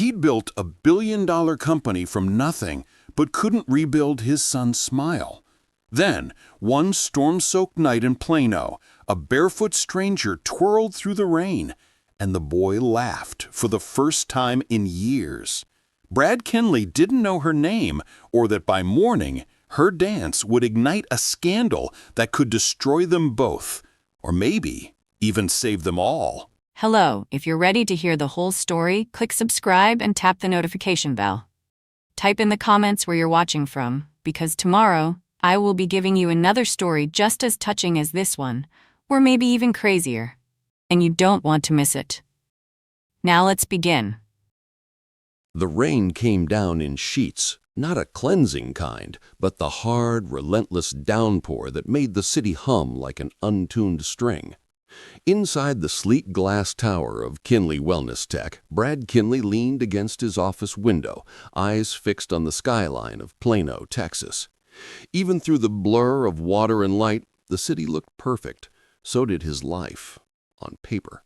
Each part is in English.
He'd built a billion-dollar company from nothing, but couldn't rebuild his son's smile. Then, one storm-soaked night in Plano, a barefoot stranger twirled through the rain, and the boy laughed for the first time in years. Brad Kinley didn't know her name, or that by morning, her dance would ignite a scandal that could destroy them both, or maybe even save them all. Hello, if you're ready to hear the whole story, click subscribe and tap the notification bell. Type in the comments where you're watching from, because tomorrow, I will be giving you another story just as touching as this one, or maybe even crazier. And you don't want to miss it. Now let's begin. The rain came down in sheets, not a cleansing kind, but the hard, relentless downpour that made the city hum like an untuned string. Inside the sleek glass tower of Kinley Wellness Tech, Brad Kinley leaned against his office window, eyes fixed on the skyline of Plano, Texas. Even through the blur of water and light, the city looked perfect. So did his life, on paper.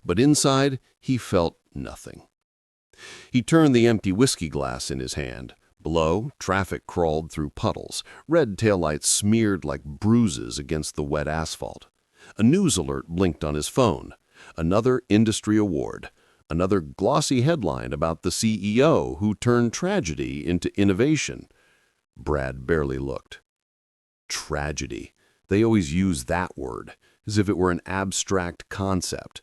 But inside, he felt nothing. He turned the empty whiskey glass in his hand. Below, traffic crawled through puddles, red taillights smeared like bruises against the wet asphalt. A news alert blinked on his phone. Another industry award. Another glossy headline about the CEO who turned tragedy into innovation. Brad barely looked. Tragedy. They always use that word, as if it were an abstract concept.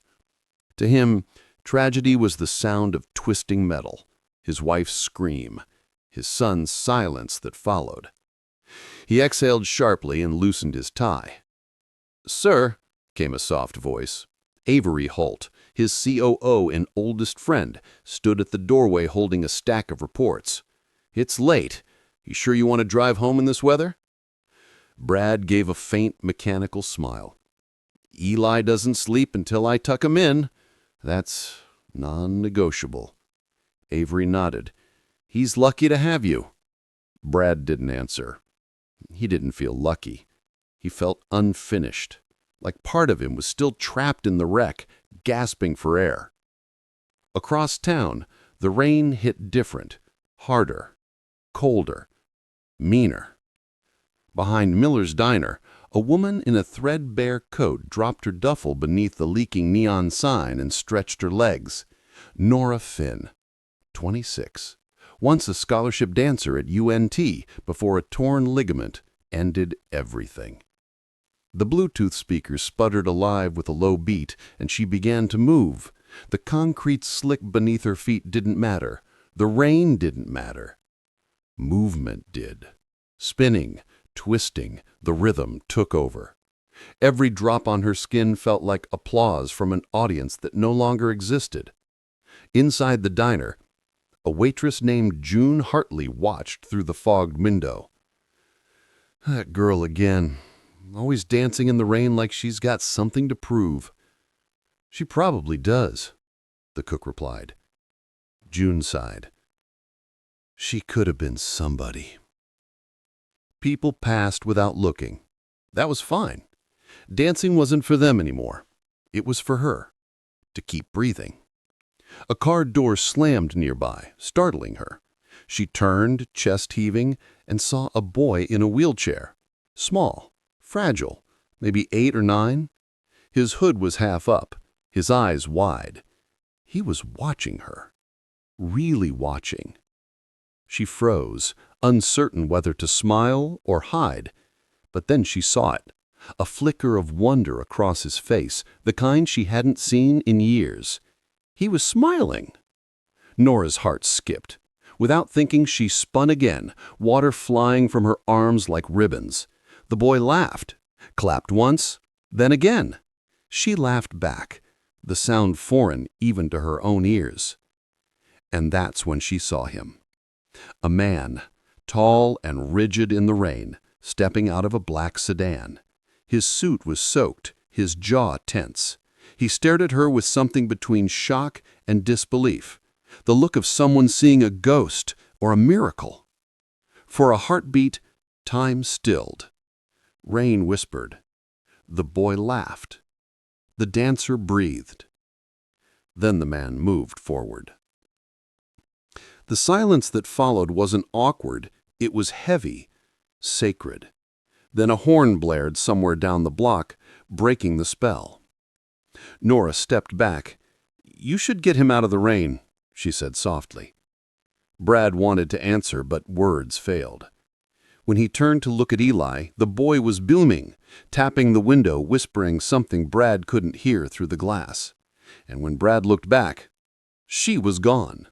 To him, tragedy was the sound of twisting metal, his wife's scream, his son's silence that followed. He exhaled sharply and loosened his tie. "Sir," came a soft voice. Avery Holt, his COO and oldest friend, stood at the doorway holding a stack of reports. "It's late. You sure you want to drive home in this weather?" Brad gave a faint, mechanical smile. "Eli doesn't sleep until I tuck him in. That's non-negotiable." Avery nodded. "He's lucky to have you." Brad didn't answer. He didn't feel lucky. He felt unfinished, like part of him was still trapped in the wreck, gasping for air. Across town, the rain hit different, harder, colder, meaner. Behind Miller's Diner, a woman in a threadbare coat dropped her duffel beneath the leaking neon sign and stretched her legs. Nora Finn, 26, once a scholarship dancer at UNT before a torn ligament ended everything. The Bluetooth speaker sputtered alive with a low beat, and she began to move. The concrete slick beneath her feet didn't matter. The rain didn't matter. Movement did. Spinning, twisting, the rhythm took over. Every drop on her skin felt like applause from an audience that no longer existed. Inside the diner, a waitress named June Hartley watched through the fogged window. "That girl again. Always dancing in the rain like she's got something to prove." "She probably does," the cook replied. June sighed. "She could have been somebody." People passed without looking. That was fine. Dancing wasn't for them anymore. It was for her, to keep breathing. A car door slammed nearby, startling her. She turned, chest heaving, and saw a boy in a wheelchair. Small, fragile, maybe 8 or 9. His hood was half up, his eyes wide. He was watching her, really watching. She froze, uncertain whether to smile or hide. But then she saw it, a flicker of wonder across his face, the kind she hadn't seen in years. He was smiling. Nora's heart skipped. Without thinking, she spun again, water flying from her arms like ribbons. The boy laughed, clapped once, then again. She laughed back, the sound foreign even to her own ears. And that's when she saw him. A man, tall and rigid in the rain, stepping out of a black sedan. His suit was soaked, his jaw tense. He stared at her with something between shock and disbelief, the look of someone seeing a ghost or a miracle. For a heartbeat, time stilled. Rain whispered. The boy laughed. The dancer breathed. Then the man moved forward. The silence that followed wasn't awkward, it was heavy, sacred. Then a horn blared somewhere down the block, breaking the spell. Nora stepped back. "You should get him out of the rain," she said softly. Brad wanted to answer, but words failed. When he turned to look at Eli, the boy was booming, tapping the window, whispering something Brad couldn't hear through the glass. And when Brad looked back, she was gone.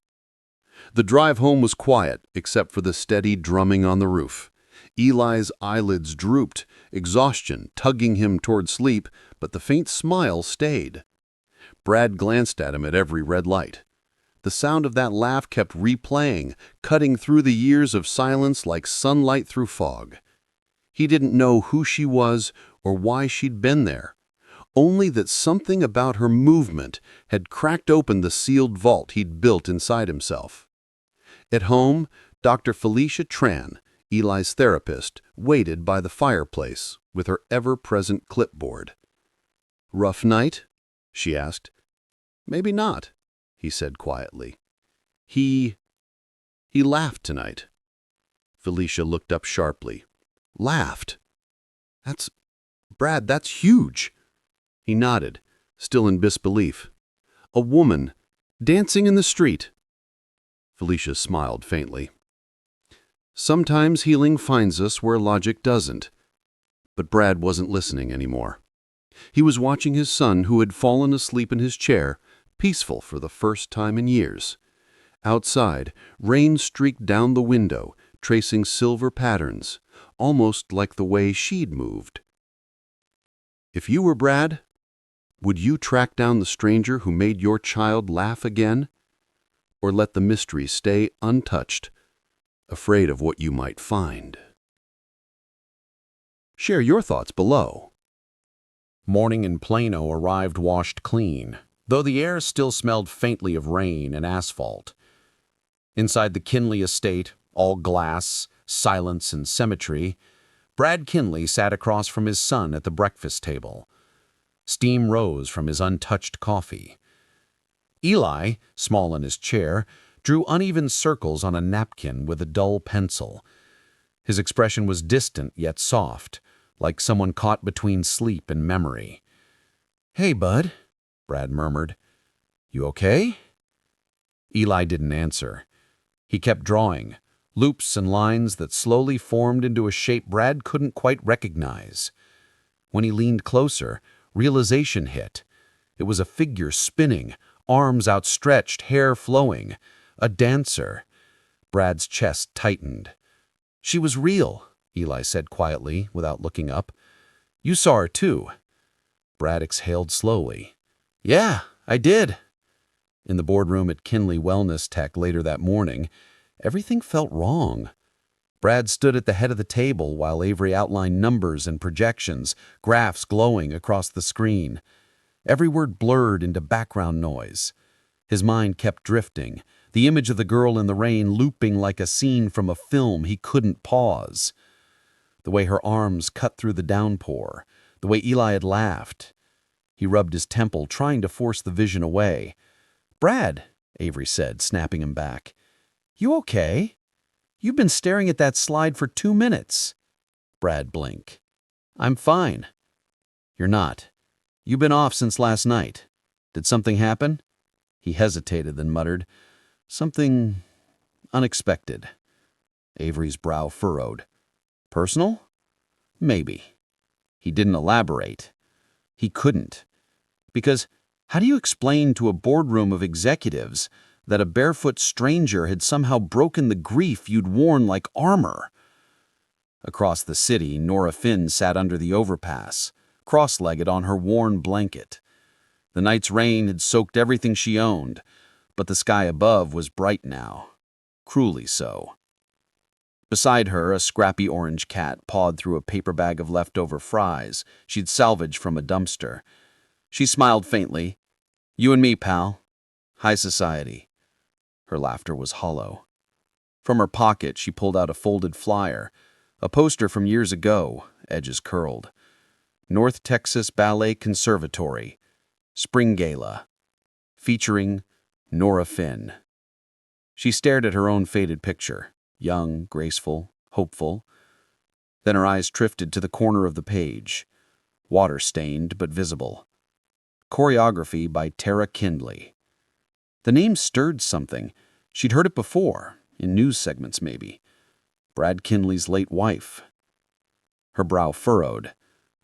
The drive home was quiet, except for the steady drumming on the roof. Eli's eyelids drooped, exhaustion tugging him toward sleep, but the faint smile stayed. Brad glanced at him at every red light. The sound of that laugh kept replaying, cutting through the years of silence like sunlight through fog. He didn't know who she was or why she'd been there, only that something about her movement had cracked open the sealed vault he'd built inside himself. At home, Dr. Felicia Tran, Eli's therapist, waited by the fireplace with her ever-present clipboard. "Rough night?" she asked. "Maybe not," he said quietly. He laughed tonight." Felicia looked up sharply. "Laughed? Brad, that's huge." He nodded, still in disbelief. "A woman, dancing in the street." Felicia smiled faintly. "Sometimes healing finds us where logic doesn't." But Brad wasn't listening anymore. He was watching his son, who had fallen asleep in his chair, peaceful for the first time in years. Outside, rain streaked down the window, tracing silver patterns, almost like the way she'd moved. "If you were Brad, would you track down the stranger who made your child laugh again? Or let the mystery stay untouched, afraid of what you might find?" Share your thoughts below. Morning in Plano arrived washed clean, though the air still smelled faintly of rain and asphalt. Inside the Kinley estate, all glass, silence, and symmetry, Brad Kinley sat across from his son at the breakfast table. Steam rose from his untouched coffee. Eli, small in his chair, drew uneven circles on a napkin with a dull pencil. His expression was distant yet soft, like someone caught between sleep and memory. "Hey, bud," Brad murmured. "You okay?" Eli didn't answer. He kept drawing, loops and lines that slowly formed into a shape Brad couldn't quite recognize. When he leaned closer, realization hit. It was a figure spinning, arms outstretched, hair flowing. A dancer. Brad's chest tightened. "She was real," Eli said quietly, without looking up. "You saw her too." Brad exhaled slowly. "Yeah, I did." In the boardroom at Kinley Wellness Tech later that morning, everything felt wrong. Brad stood at the head of the table while Avery outlined numbers and projections, graphs glowing across the screen. Every word blurred into background noise. His mind kept drifting, the image of the girl in the rain looping like a scene from a film he couldn't pause. The way her arms cut through the downpour, the way Eli had laughed. He rubbed his temple, trying to force the vision away. "Brad," Avery said, snapping him back. "You okay? You've been staring at that slide for 2 minutes." Brad blinked. "I'm fine." "You're not. You've been off since last night. Did something happen?" He hesitated, then muttered, "Something unexpected." Avery's brow furrowed. "Personal?" "Maybe." He didn't elaborate. He couldn't. Because how do you explain to a boardroom of executives that a barefoot stranger had somehow broken the grief you'd worn like armor? Across the city, Nora Finn sat under the overpass, cross-legged on her worn blanket. The night's rain had soaked everything she owned, but the sky above was bright now, cruelly so. Beside her, a scrappy orange cat pawed through a paper bag of leftover fries she'd salvaged from a dumpster. She smiled faintly. "You and me, pal. High society." Her laughter was hollow. From her pocket, she pulled out a folded flyer, a poster from years ago, edges curled. North Texas Ballet Conservatory, Spring Gala, featuring Nora Finn. She stared at her own faded picture, young, graceful, hopeful. Then her eyes drifted to the corner of the page, water-stained but visible. Choreography by Brad Kinley. The name stirred something. She'd heard it before, in news segments maybe. Brad Kinley's late wife. Her brow furrowed.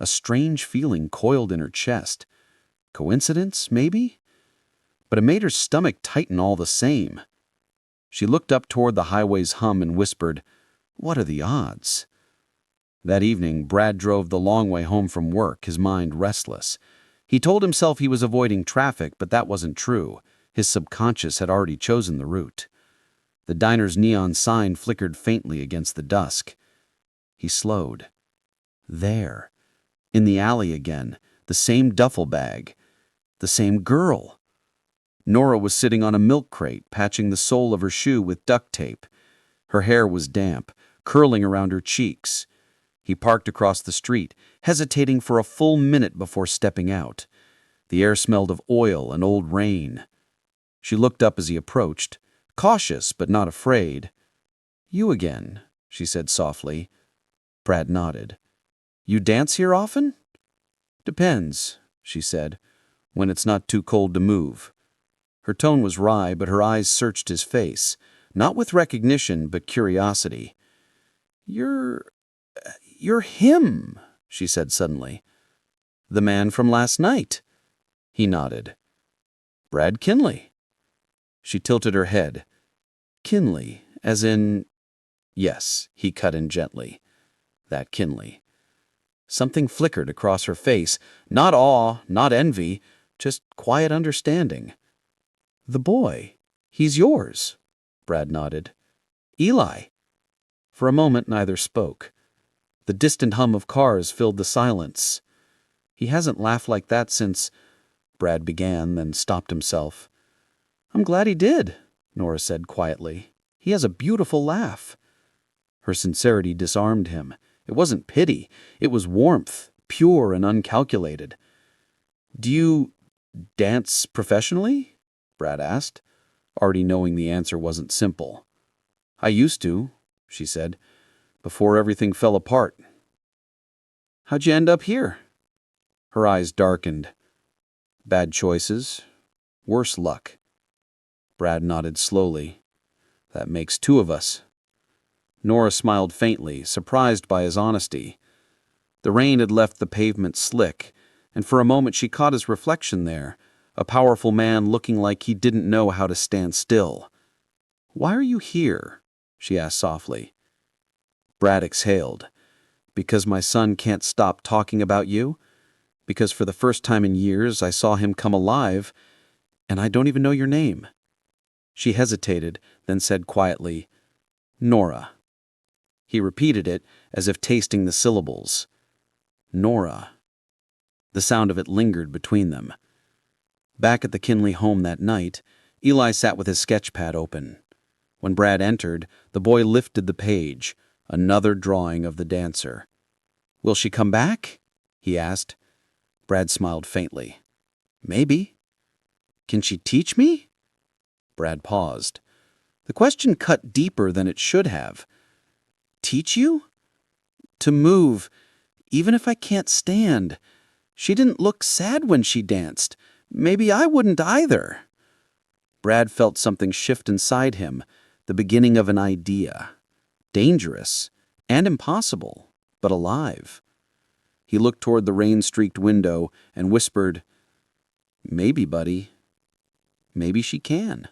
A strange feeling coiled in her chest. Coincidence, maybe? But it made her stomach tighten all the same. She looked up toward the highway's hum and whispered, "What are the odds?" That evening, Brad drove the long way home from work, his mind restless. He told himself he was avoiding traffic, but that wasn't true. His subconscious had already chosen the route. The diner's neon sign flickered faintly against the dusk. He slowed. There, in the alley again, the same duffel bag, the same girl. Nora was sitting on a milk crate, patching the sole of her shoe with duct tape. Her hair was damp, curling around her cheeks. He parked across the street, hesitating for a full minute before stepping out. The air smelled of oil and old rain. She looked up as he approached, cautious but not afraid. "You again," she said softly. Brad nodded. "You dance here often?" "Depends," she said, "when it's not too cold to move." Her tone was wry, but her eyes searched his face, not with recognition, but curiosity. You're him," she said suddenly. "The man from last night." He nodded. "Brad Kinley." She tilted her head. "Kinley, as in—" "Yes," he cut in gently. "That Kinley." Something flickered across her face, not awe, not envy, just quiet understanding. "The boy. He's yours." Brad nodded. "Eli." For a moment neither spoke. The distant hum of cars filled the silence. "He hasn't laughed like that since—" Brad began, then stopped himself. "I'm glad he did," Nora said quietly. "He has a beautiful laugh." Her sincerity disarmed him. It wasn't pity. It was warmth, pure and uncalculated. "Do you dance professionally?" Brad asked, already knowing the answer wasn't simple. "I used to," she said, "before everything fell apart." "How'd you end up here?" Her eyes darkened. "Bad choices. Worse luck." Brad nodded slowly. "That makes two of us." Nora smiled faintly, surprised by his honesty. The rain had left the pavement slick, and for a moment she caught his reflection there, a powerful man looking like he didn't know how to stand still. "Why are you here?" she asked softly. Brad exhaled. "Because my son can't stop talking about you? Because for the first time in years I saw him come alive, and I don't even know your name." She hesitated, then said quietly, "Nora." He repeated it as if tasting the syllables. Nora. The sound of it lingered between them. Back at the Kinley home that night, Eli sat with his sketchpad open. When Brad entered, the boy lifted the page, another drawing of the dancer. "Will she come back?" he asked. Brad smiled faintly. "Maybe." "Can she teach me?" Brad paused. The question cut deeper than it should have. "Teach you?" "To move, even if I can't stand. She didn't look sad when she danced. Maybe I wouldn't either." Brad felt something shift inside him, the beginning of an idea. Dangerous and impossible, but alive. He looked toward the rain-streaked window and whispered, "Maybe, buddy. Maybe she can."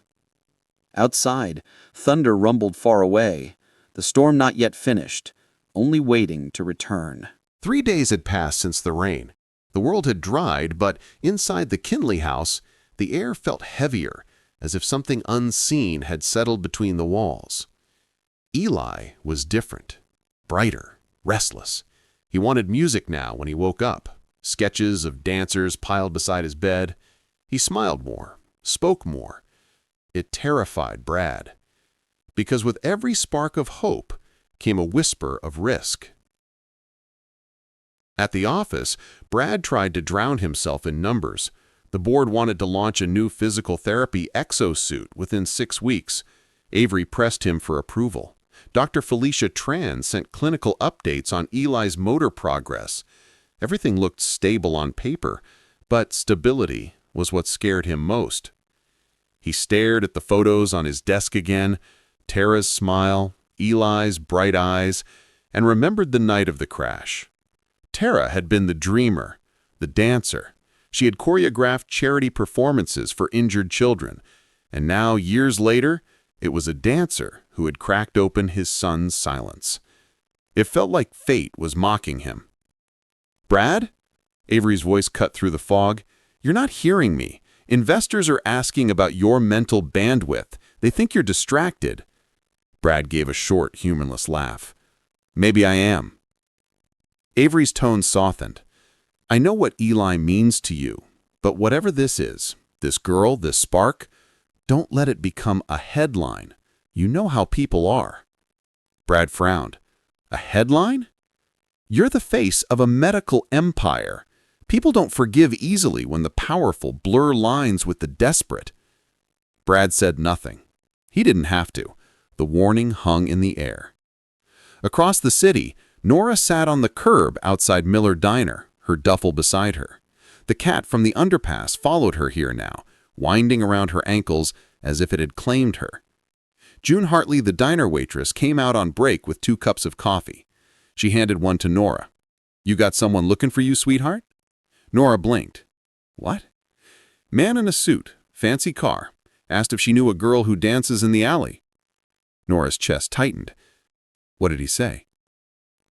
Outside, thunder rumbled far away, the storm not yet finished, only waiting to return. 3 days had passed since the rain. The world had dried, but inside the Kinley house, the air felt heavier, as if something unseen had settled between the walls. Eli was different, brighter, restless. He wanted music now when he woke up, sketches of dancers piled beside his bed. He smiled more, spoke more. It terrified Brad, because with every spark of hope came a whisper of risk. At the office, Brad tried to drown himself in numbers. The board wanted to launch a new physical therapy exosuit within 6 weeks. Avery pressed him for approval. Dr. Felicia Tran sent clinical updates on Eli's motor progress. Everything looked stable on paper, but stability was what scared him most. He stared at the photos on his desk again, Tara's smile, Eli's bright eyes, and remembered the night of the crash. Tara had been the dreamer, the dancer. She had choreographed charity performances for injured children, and now, years later, it was a dancer who had cracked open his son's silence. It felt like fate was mocking him. "Brad?" Avery's voice cut through the fog. "You're not hearing me. Investors are asking about your mental bandwidth. They think you're distracted." Brad gave a short, humorless laugh. "Maybe I am." Avery's tone softened. "I know what Eli means to you, but whatever this is, this girl, this spark, don't let it become a headline. You know how people are." Brad frowned. "A headline? You're the face of a medical empire. People don't forgive easily when the powerful blur lines with the desperate." Brad said nothing. He didn't have to. The warning hung in the air. Across the city, Nora sat on the curb outside Miller Diner, her duffel beside her. The cat from the underpass followed her here now, winding around her ankles as if it had claimed her. June Hartley, the diner waitress, came out on break with 2 cups of coffee. She handed one to Nora. "You got someone looking for you, sweetheart?" Nora blinked. "What?" "Man in a suit, fancy car. Asked if she knew a girl who dances in the alley." Nora's chest tightened. "What did he say?"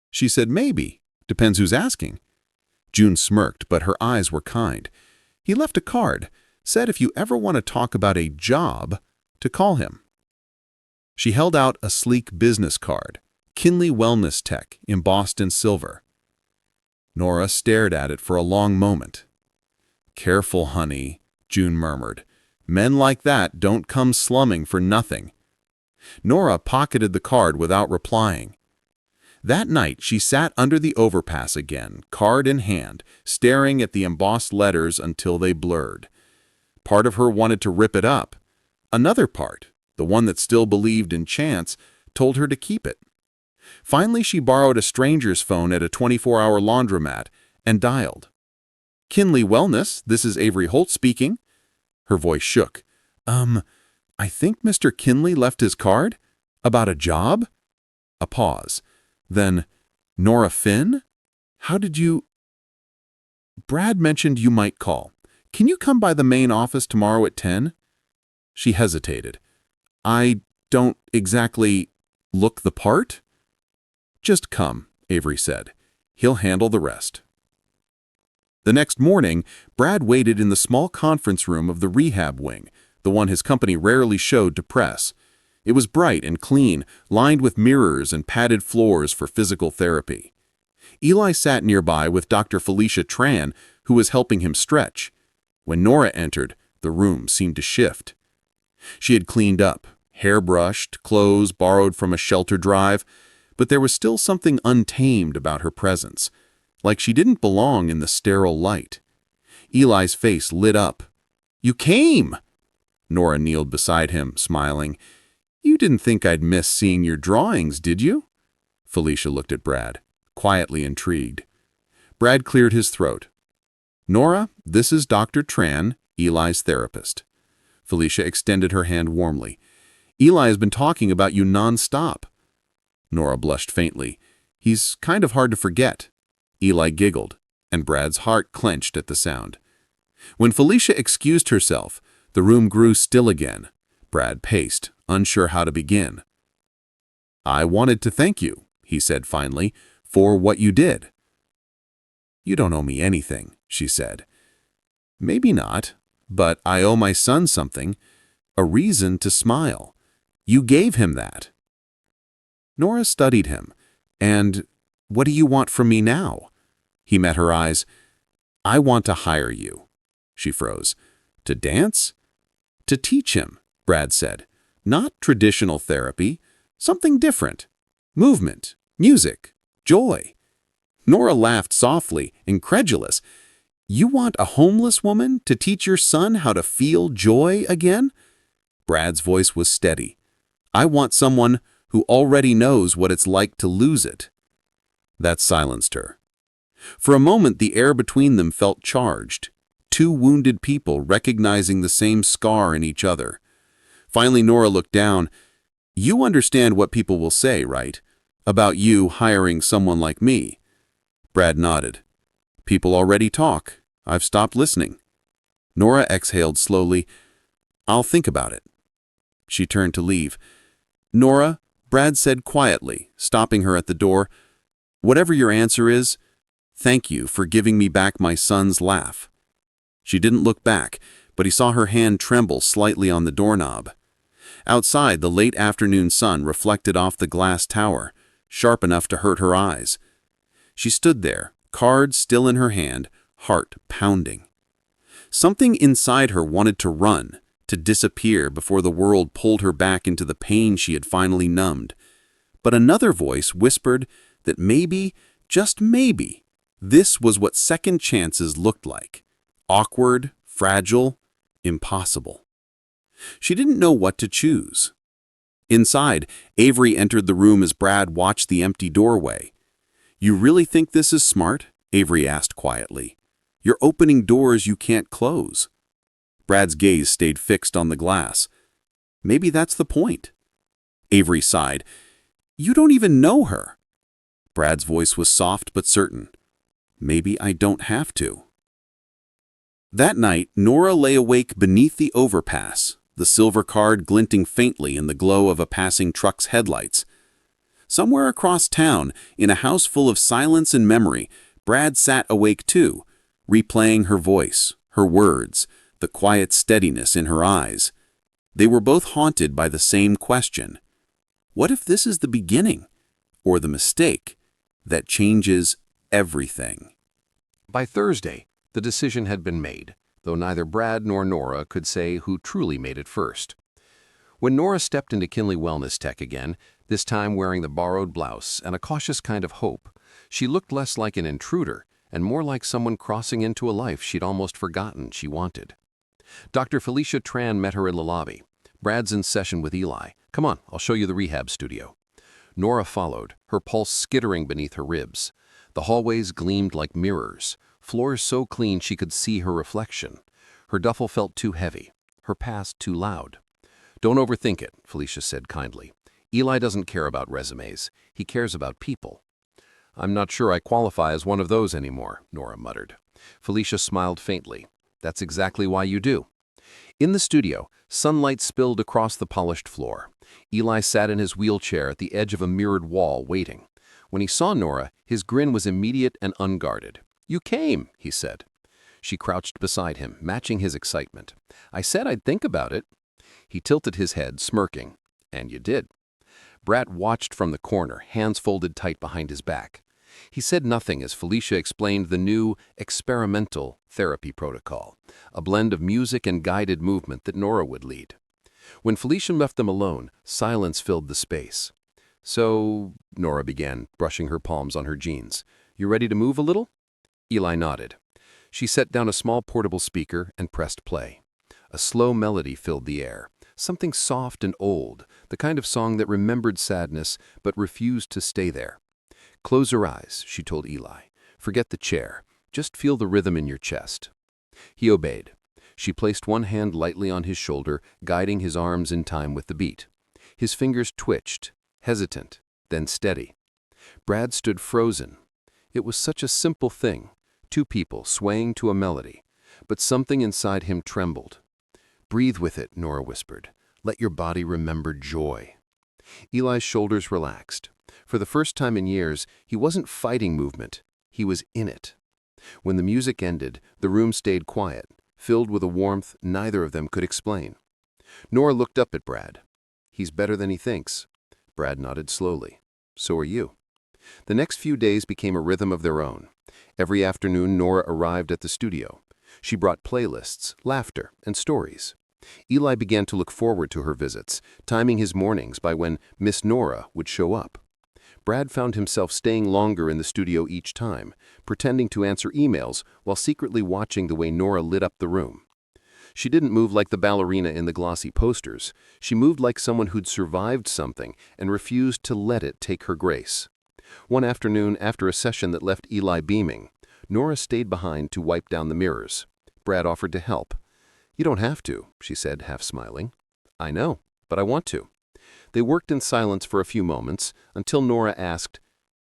She said, "Maybe. Depends who's asking." June smirked, but her eyes were kind. "He left a card. Said if you ever want to talk about a job, to call him." She held out a sleek business card, Kinley Wellness Tech, embossed in silver. Nora stared at it for a long moment. "Careful, honey," June murmured. "Men like that don't come slumming for nothing." Nora pocketed the card without replying. That night, she sat under the overpass again, card in hand, staring at the embossed letters until they blurred. Part of her wanted to rip it up. Another part, the one that still believed in chance, told her to keep it. Finally, she borrowed a stranger's phone at a 24-hour laundromat and dialed. "Kinley Wellness, this is Avery Holt speaking." Her voice shook. I think Mr. Kinley left his card? About a job?" A pause. Then, "Nora Finn? How did you—" "Brad mentioned you might call. Can you come by the main office tomorrow at 10? She hesitated. "I don't exactly look the part?" "Just come," Avery said. "He'll handle the rest." The next morning, Brad waited in the small conference room of the rehab wing, the one his company rarely showed to press. It was bright and clean, lined with mirrors and padded floors for physical therapy. Eli sat nearby with Dr. Felicia Tran, who was helping him stretch. When Nora entered, the room seemed to shift. She had cleaned up, hair brushed, clothes borrowed from a shelter drive, but there was still something untamed about her presence, like she didn't belong in the sterile light. Eli's face lit up. "You came!" Nora kneeled beside him, smiling. "You didn't think I'd miss seeing your drawings, did you?" Felicia looked at Brad, quietly intrigued. Brad cleared his throat. "Nora, this is Dr. Tran, Eli's therapist." Felicia extended her hand warmly. "Eli has been talking about you nonstop." Nora blushed faintly. "He's kind of hard to forget." Eli giggled, and Brad's heart clenched at the sound. When Felicia excused herself, the room grew still again. Brad paced, unsure how to begin. "I wanted to thank you," he said finally, "for what you did." "You don't owe me anything," she said. "Maybe not, but I owe my son something, a reason to smile. You gave him that." Nora studied him. "And what do you want from me now?" He met her eyes. "I want to hire you." She froze. "To dance?" "To teach him," Brad said. "Not traditional therapy, something different. Movement, music, joy." Nora laughed softly, incredulous. "You want a homeless woman to teach your son how to feel joy again?" Brad's voice was steady. I want someone who already knows what it's like to lose it." That silenced her. For a moment, the air between them felt charged, two wounded people recognizing the same scar in each other. Finally, Nora looked down. "You understand what people will say, right? About you hiring someone like me?" Brad nodded. "People already talk. I've stopped listening." Nora exhaled slowly. "I'll think about it." She turned to leave. "Nora," Brad said quietly, stopping her at the door, "whatever your answer is, thank you for giving me back my son's laugh." She didn't look back, but he saw her hand tremble slightly on the doorknob. Outside, the late afternoon sun reflected off the glass tower, sharp enough to hurt her eyes. She stood there, card still in her hand, heart pounding. Something inside her wanted to run, to disappear before the world pulled her back into the pain she had finally numbed. But another voice whispered that maybe, just maybe, this was what second chances looked like. Awkward, fragile, impossible. She didn't know what to choose. Inside, Avery entered the room as Brad watched the empty doorway. "You really think this is smart?" Avery asked quietly. "You're opening doors you can't close." Brad's gaze stayed fixed on the glass. "Maybe that's the point." Avery sighed. "You don't even know her." Brad's voice was soft but certain. "Maybe I don't have to." That night, Nora lay awake beneath the overpass, the silver card glinting faintly in the glow of a passing truck's headlights. Somewhere across town, in a house full of silence and memory, Brad sat awake too, replaying her voice, her words, the quiet steadiness in her eyes. They were both haunted by the same question. What if this is the beginning, or the mistake, that changes everything? By Thursday, the decision had been made, though neither Brad nor Nora could say who truly made it first. When Nora stepped into Kinley Wellness Tech again, this time wearing the borrowed blouse and a cautious kind of hope, she looked less like an intruder and more like someone crossing into a life she'd almost forgotten she wanted. Dr. Felicia Tran met her in the lobby. "Brad's in session with Eli. Come on, I'll show you the rehab studio." Nora followed, her pulse skittering beneath her ribs. The hallways gleamed like mirrors, floors so clean she could see her reflection. Her duffel felt too heavy, her past too loud. "Don't overthink it," Felicia said kindly. "Eli doesn't care about resumes. He cares about people." "I'm not sure I qualify as one of those anymore," Nora muttered. Felicia smiled faintly. "That's exactly why you do." In the studio, sunlight spilled across the polished floor. Eli sat in his wheelchair at the edge of a mirrored wall, waiting. When he saw Nora, his grin was immediate and unguarded. "You came," he said. She crouched beside him, matching his excitement. "I said I'd think about it." He tilted his head, smirking. "And you did." Brad watched from the corner, hands folded tight behind his back. He said nothing as Felicia explained the new, experimental therapy protocol, a blend of music and guided movement that Nora would lead. When Felicia left them alone, silence filled the space. "So," Nora began, brushing her palms on her jeans, "you ready to move a little?" Eli nodded. She set down a small portable speaker and pressed play. A slow melody filled the air, something soft and old, the kind of song that remembered sadness but refused to stay there. "Close your eyes," she told Eli. "Forget the chair. Just feel the rhythm in your chest." He obeyed. She placed one hand lightly on his shoulder, guiding his arms in time with the beat. His fingers twitched, hesitant, then steady. Brad stood frozen. It was such a simple thing, two people swaying to a melody, but something inside him trembled. "Breathe with it," Nora whispered. "Let your body remember joy." Eli's shoulders relaxed. For the first time in years, he wasn't fighting movement. He was in it. When the music ended, the room stayed quiet, filled with a warmth neither of them could explain. Nora looked up at Brad. "He's better than he thinks." Brad nodded slowly. "So are you." The next few days became a rhythm of their own. Every afternoon, Nora arrived at the studio. She brought playlists, laughter, and stories. Eli began to look forward to her visits, timing his mornings by when Miss Nora would show up. Brad found himself staying longer in the studio each time, pretending to answer emails while secretly watching the way Nora lit up the room. She didn't move like the ballerina in the glossy posters. She moved like someone who'd survived something and refused to let it take her grace. One afternoon, after a session that left Eli beaming, Nora stayed behind to wipe down the mirrors. Brad offered to help. "You don't have to," she said, half smiling. "I know, but I want to." They worked in silence for a few moments until Nora asked,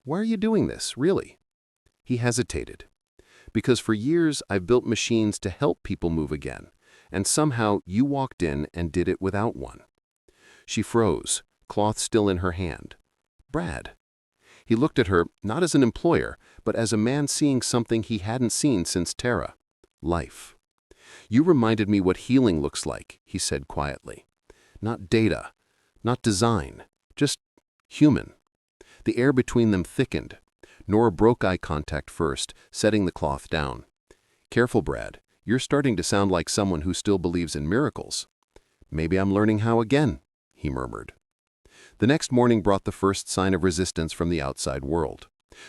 "Why are you doing this, really?" He hesitated. "Because for years I've built machines to help people move again, and somehow you walked in and did it without one." She froze, cloth still in her hand. "Brad." He looked at her not as an employer, but as a man seeing something he hadn't seen since Tara. Life. "You reminded me what healing looks like," he said quietly. "Not data, not design, just human." The air between them thickened. Nora broke eye contact first, setting the cloth down. "Careful, Brad. You're starting to sound like someone who still believes in miracles." "Maybe I'm learning how again," he murmured. The next morning brought the first sign of resistance from the outside world.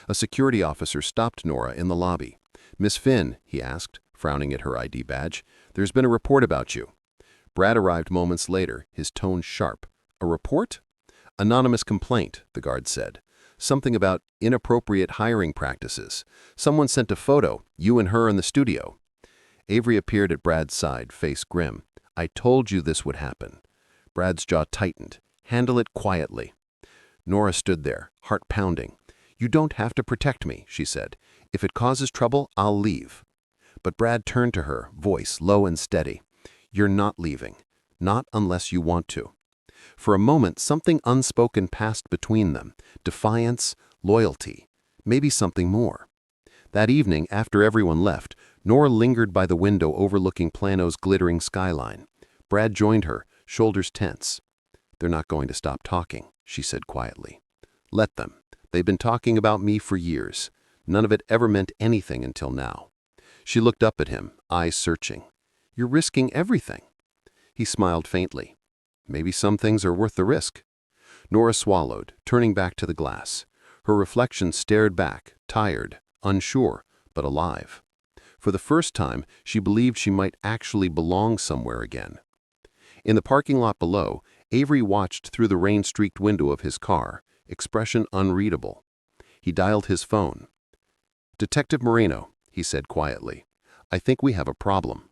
A security officer stopped Nora in the lobby. "Miss Finn," he asked, frowning at her ID badge, "there's been a report about you." Brad arrived moments later, his tone sharp. "A report?" "Anonymous complaint," the guard said. "Something about inappropriate hiring practices. Someone sent a photo, you and her in the studio." Avery appeared at Brad's side, face grim. "I told you this would happen." Brad's jaw tightened. "Handle it quietly." Nora stood there, heart pounding. "You don't have to protect me," she said. "If it causes trouble, I'll leave." But Brad turned to her, voice low and steady. "You're not leaving. Not unless you want to." For a moment, something unspoken passed between them. Defiance, loyalty, maybe something more. That evening, after everyone left, Nora lingered by the window overlooking Plano's glittering skyline. Brad joined her, shoulders tense. "They're not going to stop talking," she said quietly. "Let them. They've been talking about me for years. None of it ever meant anything until now." She looked up at him, eyes searching. "You're risking everything." He smiled faintly. "Maybe some things are worth the risk." Nora swallowed, turning back to the glass. Her reflection stared back, tired, unsure, but alive. For the first time, she believed she might actually belong somewhere again. In the parking lot below, Avery watched through the rain-streaked window of his car, expression unreadable. He dialed his phone. "Detective Moreno," he said quietly, "I think we have a problem."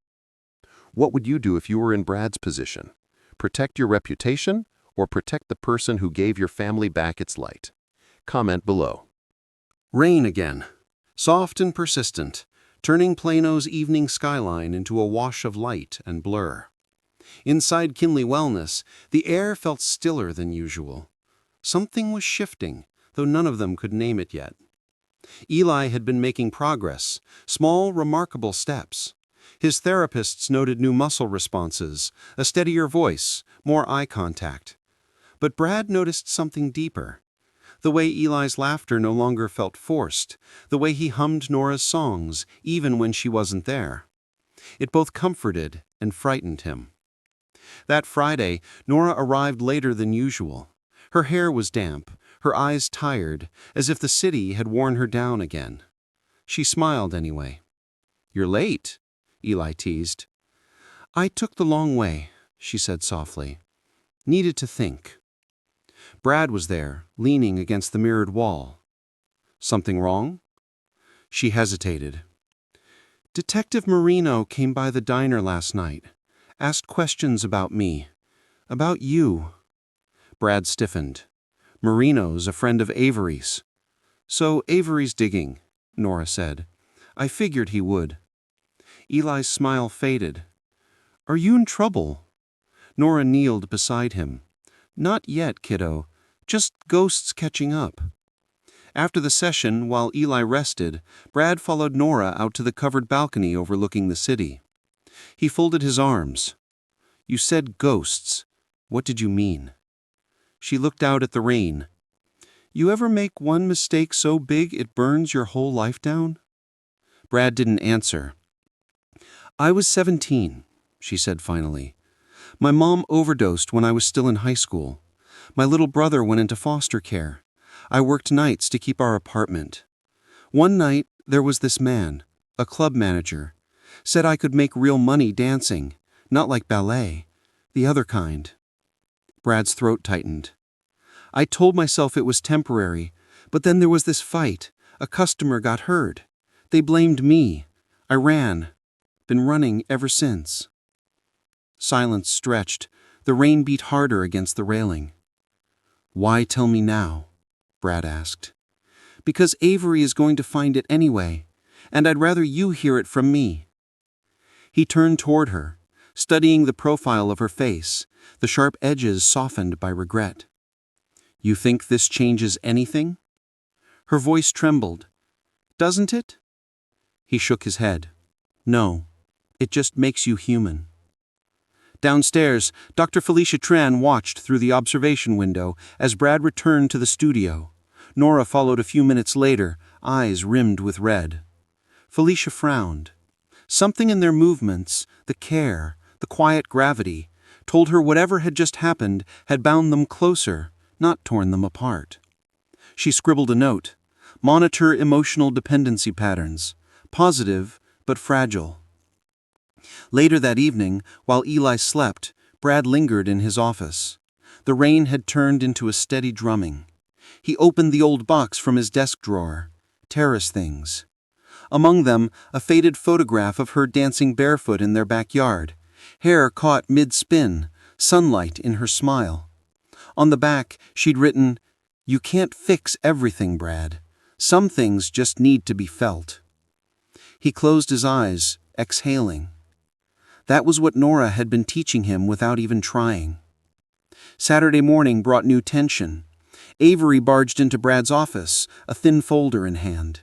What would you do if you were in Brad's position? Protect your reputation or protect the person who gave your family back its light? Comment below. Rain again. Soft and persistent, turning Plano's evening skyline into a wash of light and blur. Inside Kinley Wellness, the air felt stiller than usual. Something was shifting, though none of them could name it yet. Eli had been making progress, small, remarkable steps. His therapists noted new muscle responses, a steadier voice, more eye contact. But Brad noticed something deeper. The way Eli's laughter no longer felt forced, the way he hummed Nora's songs, even when she wasn't there. It both comforted and frightened him. That Friday, Nora arrived later than usual. Her hair was damp, her eyes tired, as if the city had worn her down again. She smiled anyway. "You're late," Eli teased. "I took the long way," she said softly. "Needed to think." Brad was there, leaning against the mirrored wall. "Something wrong?" She hesitated. "Detective Moreno came by the diner last night. Asked questions about me. About you." Brad stiffened. "Marino's a friend of Avery's." "So Avery's digging," Nora said. "I figured he would." Eli's smile faded. "Are you in trouble?" Nora kneeled beside him. "Not yet, kiddo. Just ghosts catching up." After the session, while Eli rested, Brad followed Nora out to the covered balcony overlooking the city. He folded his arms. "You said ghosts. What did you mean?" She looked out at the rain. "You ever make one mistake so big it burns your whole life down?" Brad didn't answer. "I was 17, she said finally. "My mom overdosed when I was still in high school. My little brother went into foster care. I worked nights to keep our apartment. One night, there was this man, a club manager, said I could make real money dancing, Not like ballet. The other kind. Brad's throat tightened. I told myself it was temporary, but then there was this fight. A customer got hurt. They blamed me. I ran. Been running ever since. Silence stretched. The rain beat harder against the railing. Why tell me now? Brad asked. Because Avery is going to find it anyway, and I'd rather you hear it from me. He turned toward her, studying the profile of her face, the sharp edges softened by regret. You think this changes anything? Her voice trembled. Doesn't it? He shook his head. No, it just makes you human. Downstairs, Dr. Felicia Tran watched through the observation window as Brad returned to the studio. Nora followed a few minutes later, eyes rimmed with red. Felicia frowned. Something in their movements, the care, the quiet gravity, told her whatever had just happened had bound them closer, not torn them apart. She scribbled a note. Monitor emotional dependency patterns. Positive, but fragile. Later that evening, while Eli slept, Brad lingered in his office. The rain had turned into a steady drumming. He opened the old box from his desk drawer. Terrace things. Among them, a faded photograph of her dancing barefoot in their backyard, hair caught mid-spin, sunlight in her smile. On the back, she'd written, "You can't fix everything, Brad. Some things just need to be felt." He closed his eyes, exhaling. That was what Nora had been teaching him without even trying. Saturday morning brought new tension. Avery barged into Brad's office, a thin folder in hand.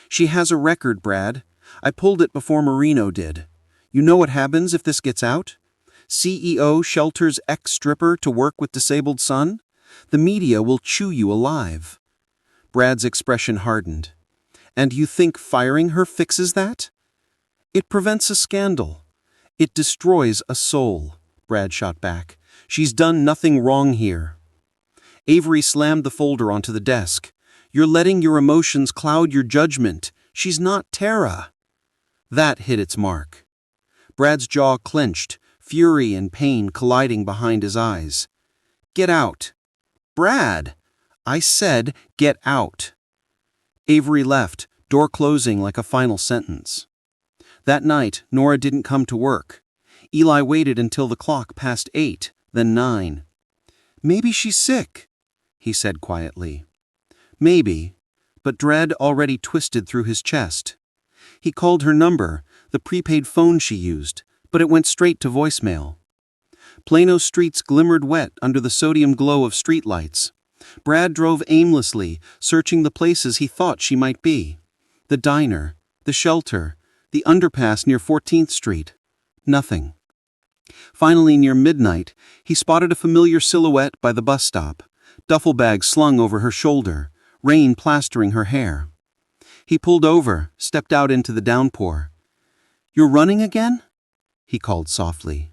"She has a record, Brad. I pulled it before Marino did. You know what happens if this gets out? CEO shelters ex-stripper to work with disabled son? The media will chew you alive." Brad's expression hardened. "And you think firing her fixes that?" "It prevents a scandal. It destroys a soul," Brad shot back. "She's done nothing wrong here." Avery slammed the folder onto the desk. "You're letting your emotions cloud your judgment. She's not Tara." That hit its mark. Brad's jaw clenched, fury and pain colliding behind his eyes. "Get out." "Brad!" "I said, get out." Avery left, door closing like a final sentence. That night, Nora didn't come to work. Eli waited until the clock passed 8, then 9. "Maybe she's sick," he said quietly. Maybe, but dread already twisted through his chest. He called her number, the prepaid phone she used, but it went straight to voicemail. Plano streets glimmered wet under the sodium glow of streetlights. Brad drove aimlessly, searching the places he thought she might be. The diner, the shelter, the underpass near 14th Street. Nothing. Finally, near midnight, he spotted a familiar silhouette by the bus stop, duffel bag slung over her shoulder, rain plastering her hair. He pulled over, stepped out into the downpour. "You're running again?" he called softly.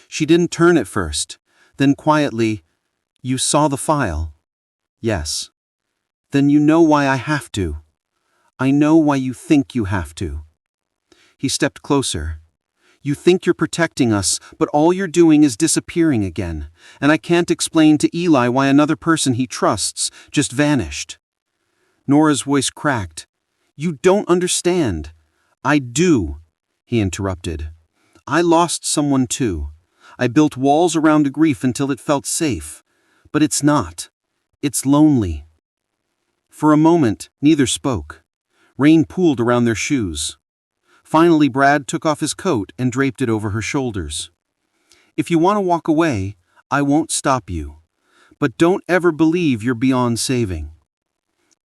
She didn't turn at first, then quietly, "You saw the file?" "Yes." "Then you know why I have to." "I know why you think you have to." He stepped closer. "You think you're protecting us, but all you're doing is disappearing again, and I can't explain to Eli why another person he trusts just vanished." Nora's voice cracked. "You don't understand." "I do," he interrupted. "I lost someone too. I built walls around the grief until it felt safe. But it's not. It's lonely." For a moment, neither spoke. Rain pooled around their shoes. Finally, Brad took off his coat and draped it over her shoulders. "If you want to walk away, I won't stop you. But don't ever believe you're beyond saving."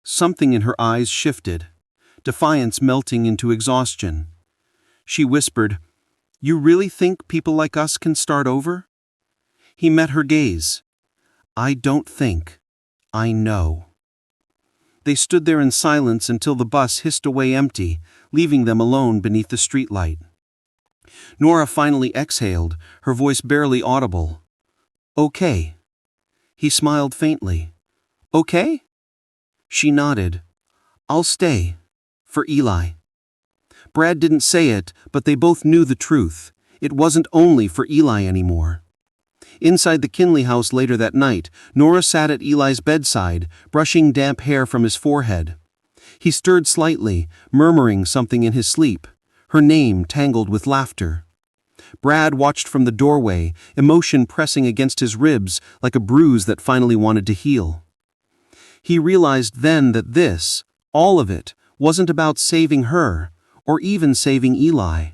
Something in her eyes shifted, defiance melting into exhaustion. She whispered, "You really think people like us can start over?" He met her gaze. "I don't think. I know." They stood there in silence until the bus hissed away empty, leaving them alone beneath the streetlight. Nora finally exhaled, her voice barely audible. "Okay." He smiled faintly. "Okay?" She nodded. "I'll stay. For Eli." Brad didn't say it, but they both knew the truth. It wasn't only for Eli anymore. Inside the Kinley house later that night, Nora sat at Eli's bedside, brushing damp hair from his forehead. He stirred slightly, murmuring something in his sleep, her name tangled with laughter. Brad watched from the doorway, emotion pressing against his ribs like a bruise that finally wanted to heal. He realized then that this, all of it, wasn't about saving her, or even saving Eli.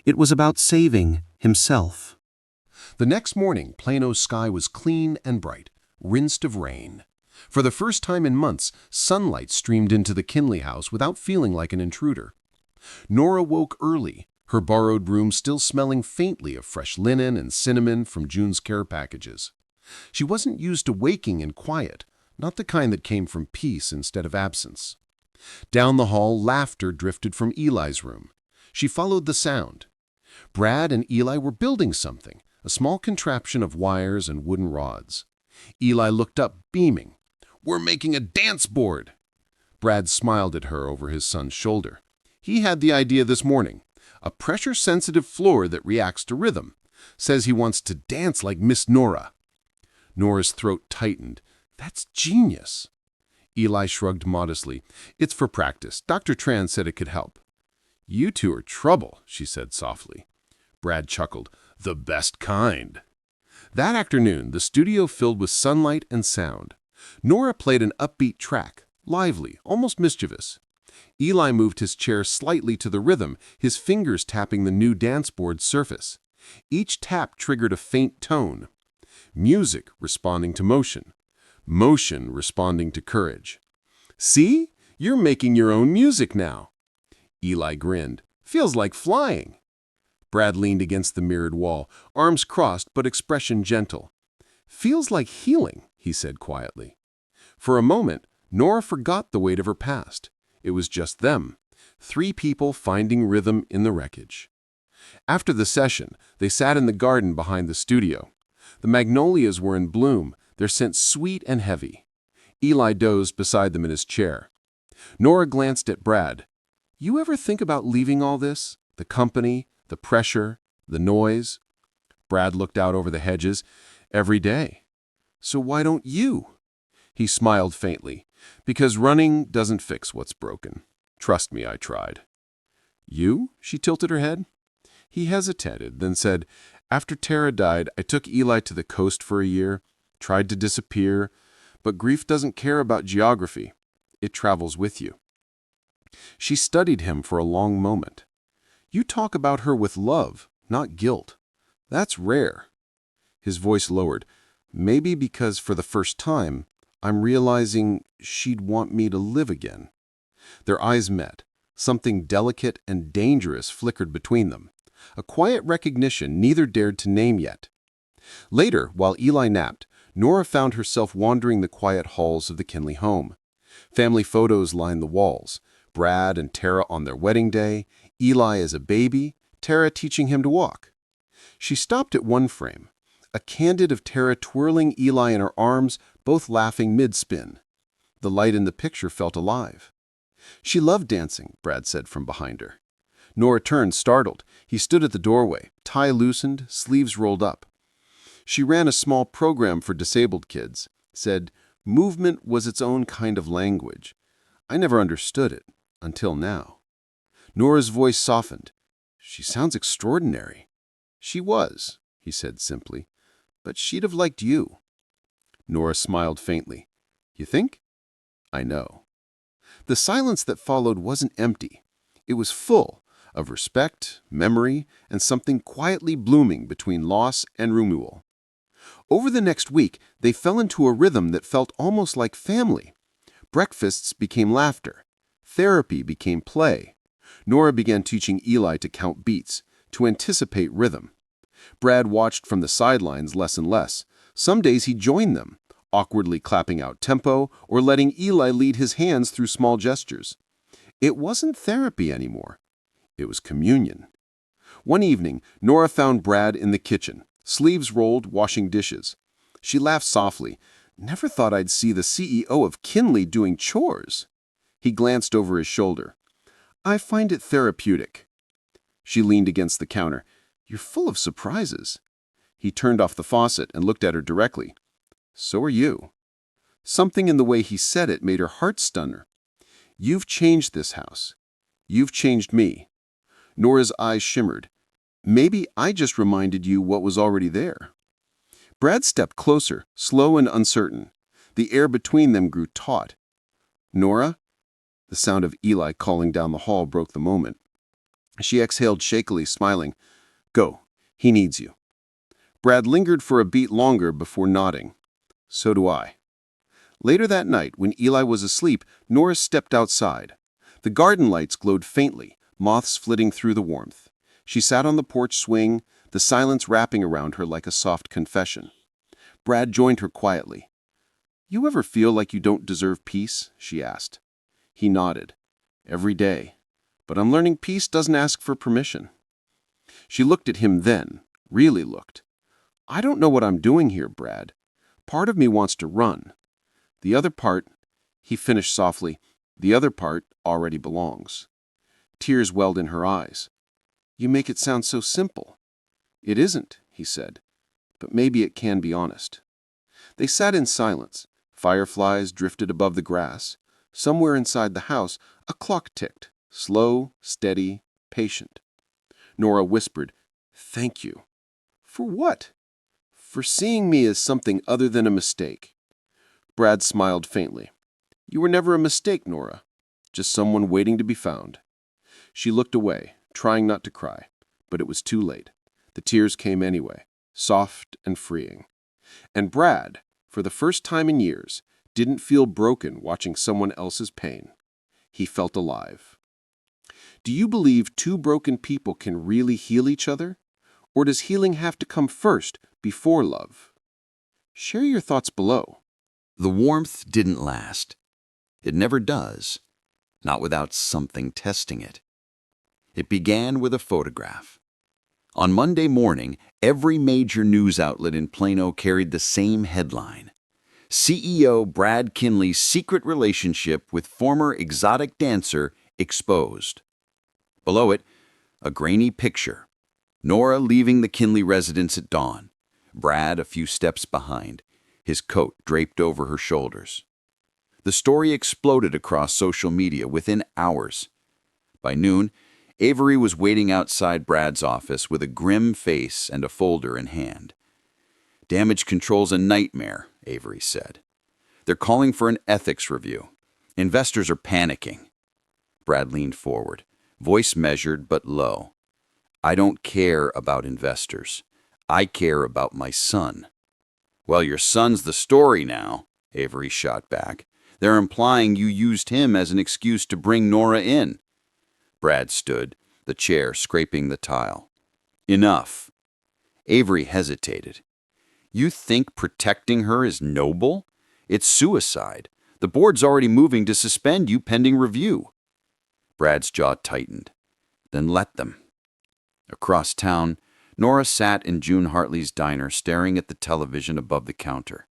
It was about saving himself. The next morning, Plano's sky was clean and bright, rinsed of rain. For the first time in months, sunlight streamed into the Kinley house without feeling like an intruder. Nora woke early, her borrowed room still smelling faintly of fresh linen and cinnamon from June's care packages. She wasn't used to waking in quiet, not the kind that came from peace instead of absence. Down the hall, laughter drifted from Eli's room. She followed the sound. Brad and Eli were building something, a small contraption of wires and wooden rods. Eli looked up, beaming. "We're making a dance board!" Brad smiled at her over his son's shoulder. He had the idea this morning. A pressure-sensitive floor that reacts to rhythm. Says he wants to dance like Miss Nora. Nora's throat tightened. That's genius. Eli shrugged modestly. It's for practice. Dr. Tran said it could help. You two are trouble, she said softly. Brad chuckled. The best kind. That afternoon, the studio filled with sunlight and sound. Nora played an upbeat track, lively, almost mischievous. Eli moved his chair slightly to the rhythm, his fingers tapping the new dance board's surface. Each tap triggered a faint tone. Music responding to motion. Motion responding to courage. See? You're making your own music now. Eli grinned. Feels like flying. Brad leaned against the mirrored wall, arms crossed but expression gentle. Feels like healing, he said quietly. For a moment, Nora forgot the weight of her past. It was just them, 3 people finding rhythm in the wreckage. After the session, they sat in the garden behind the studio. The magnolias were in bloom, their scent sweet and heavy. Eli dozed beside them in his chair. Nora glanced at Brad. You ever think about leaving all this? The company, the pressure, the noise? Brad looked out over the hedges. Every day. So why don't you? He smiled faintly. Because running doesn't fix what's broken. Trust me, I tried. You? She tilted her head. He hesitated, then said, After Tara died, I took Eli to the coast for a year, tried to disappear, but grief doesn't care about geography. It travels with you. She studied him for a long moment. You talk about her with love, not guilt. That's rare. His voice lowered. Maybe because for the first time, I'm realizing she'd want me to live again. Their eyes met. Something delicate and dangerous flickered between them. A quiet recognition neither dared to name yet. Later, while Eli napped, Nora found herself wandering the quiet halls of the Kinley home. Family photos lined the walls. Brad and Tara on their wedding day, Eli as a baby, Tara teaching him to walk. She stopped at one frame, a candid of Tara twirling Eli in her arms, both laughing mid-spin. The light in the picture felt alive. She loved dancing, Brad said from behind her. Nora turned, startled. He stood at the doorway, tie loosened, sleeves rolled up. She ran a small program for disabled kids, said movement was its own kind of language. I never understood it, until now. Nora's voice softened. She sounds extraordinary. She was, he said simply, but she'd have liked you. Nora smiled faintly. You think? I know. The silence that followed wasn't empty. It was full of respect, memory, and something quietly blooming between loss and renewal. Over the next week, they fell into a rhythm that felt almost like family. Breakfasts became laughter. Therapy became play. Nora began teaching Eli to count beats, to anticipate rhythm. Brad watched from the sidelines less and less. Some days he joined them, awkwardly clapping out tempo or letting Eli lead his hands through small gestures. It wasn't therapy anymore. It was communion. One evening, Nora found Brad in the kitchen, sleeves rolled, washing dishes. She laughed softly. Never thought I'd see the CEO of Kinley doing chores. He glanced over his shoulder. I find it therapeutic. She leaned against the counter. You're full of surprises. He turned off the faucet and looked at her directly. So are you. Something in the way he said it made her heart stun her. You've changed this house. You've changed me. Nora's eyes shimmered. Maybe I just reminded you what was already there. Brad stepped closer, slow and uncertain. The air between them grew taut. Nora? The sound of Eli calling down the hall broke the moment. She exhaled shakily, smiling. Go. He needs you. Brad lingered for a beat longer before nodding. So do I. Later that night, when Eli was asleep, Nora stepped outside. The garden lights glowed faintly, moths flitting through the warmth. She sat on the porch swing, the silence wrapping around her like a soft confession. Brad joined her quietly. You ever feel like you don't deserve peace? She asked. He nodded. Every day. But I'm learning peace doesn't ask for permission. She looked at him then, really looked. I don't know what I'm doing here, Brad. Part of me wants to run. The other part, he finished softly, the other part already belongs. Tears welled in her eyes. You make it sound so simple. It isn't, he said, but maybe it can be honest. They sat in silence. Fireflies drifted above the grass. Somewhere inside the house, a clock ticked, slow, steady, patient. Nora whispered, Thank you. For what? For seeing me as something other than a mistake. Brad smiled faintly. You were never a mistake, Nora. Just someone waiting to be found. She looked away, trying not to cry, but it was too late. The tears came anyway, soft and freeing. And Brad, for the first time in years, didn't feel broken watching someone else's pain. He felt alive. Do you believe two broken people can really heal each other? Or does healing have to come first, before love? Share your thoughts below. The warmth didn't last. It never does, not without something testing it. It began with a photograph. On Monday morning, every major news outlet in Plano carried the same headline: CEO Brad Kinley's secret relationship with former exotic dancer exposed. Below it, a grainy picture. Nora leaving the Kinley residence at dawn. Brad a few steps behind, his coat draped over her shoulders. The story exploded across social media within hours. By noon, Avery was waiting outside Brad's office with a grim face and a folder in hand. Damage control's a nightmare, Avery said. They're calling for an ethics review. Investors are panicking. Brad leaned forward, voice measured but low. I don't care about investors. I care about my son. Well, your son's the story now, Avery shot back. They're implying you used him as an excuse to bring Nora in. Brad stood, the chair scraping the tile. Enough. Avery hesitated. You think protecting her is noble? It's suicide. The board's already moving to suspend you pending review. Brad's jaw tightened. Then let them. Across town, Nora sat in June Hartley's diner staring at the television above the counter.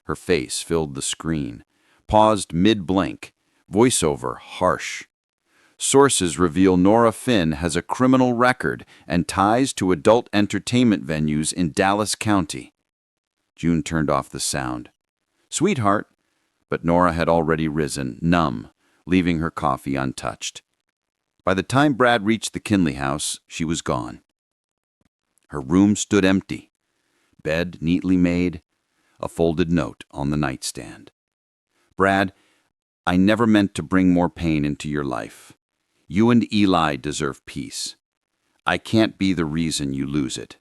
Her face filled the screen, paused mid-blink, voiceover harsh. Sources reveal Nora Finn has a criminal record and ties to adult entertainment venues in Dallas County. June turned off the sound. Sweetheart, but Nora had already risen, numb, leaving her coffee untouched. By the time Brad reached the Kinley house, she was gone. Her room stood empty, bed neatly made, a folded note on the nightstand. Brad, I never meant to bring more pain into your life. You and Eli deserve peace. I can't be the reason you lose it.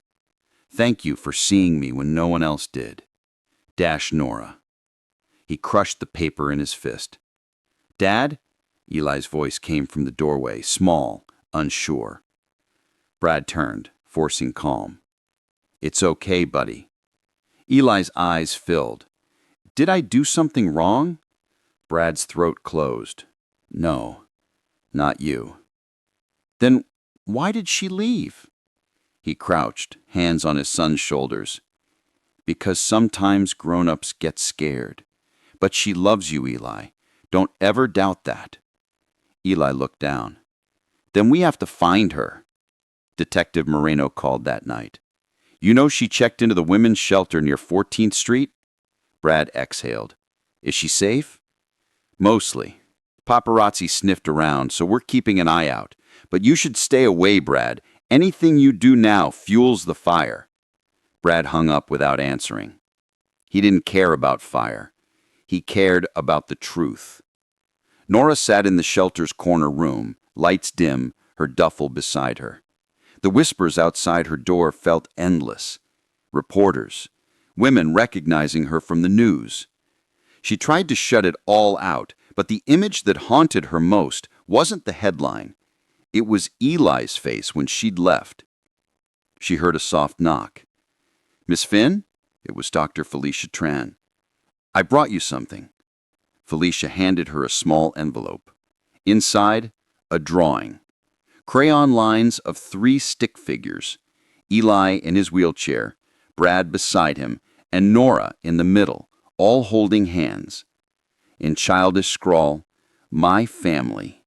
Thank you for seeing me when no one else did. Dash Nora. He crushed the paper in his fist. Dad? Eli's voice came from the doorway, small, unsure. Brad turned, forcing calm. It's okay, buddy. Eli's eyes filled. Did I do something wrong? Brad's throat closed. No, not you. Then why did she leave? He crouched, hands on his son's shoulders. Because sometimes grown-ups get scared. But she loves you, Eli. Don't ever doubt that. Eli looked down. Then we have to find her. Detective Moreno called that night. "You know she checked into the women's shelter near 14th Street?" Brad exhaled. "Is she safe?" "Mostly. Paparazzi sniffed around, so we're keeping an eye out. But you should stay away, Brad. Anything you do now fuels the fire." Brad hung up without answering. He didn't care about fire. He cared about the truth. Nora sat in the shelter's corner room, lights dim, her duffel beside her. The whispers outside her door felt endless. Reporters, women recognizing her from the news. She tried to shut it all out, but the image that haunted her most wasn't the headline. It was Eli's face when she'd left. She heard a soft knock. "Miss Finn?" It was Dr. Felicia Tran. "I brought you something." Felicia handed her a small envelope. Inside, a drawing. Crayon lines of 3 stick figures. Eli in his wheelchair, Brad beside him, and Nora in the middle, all holding hands. In childish scrawl, "My family."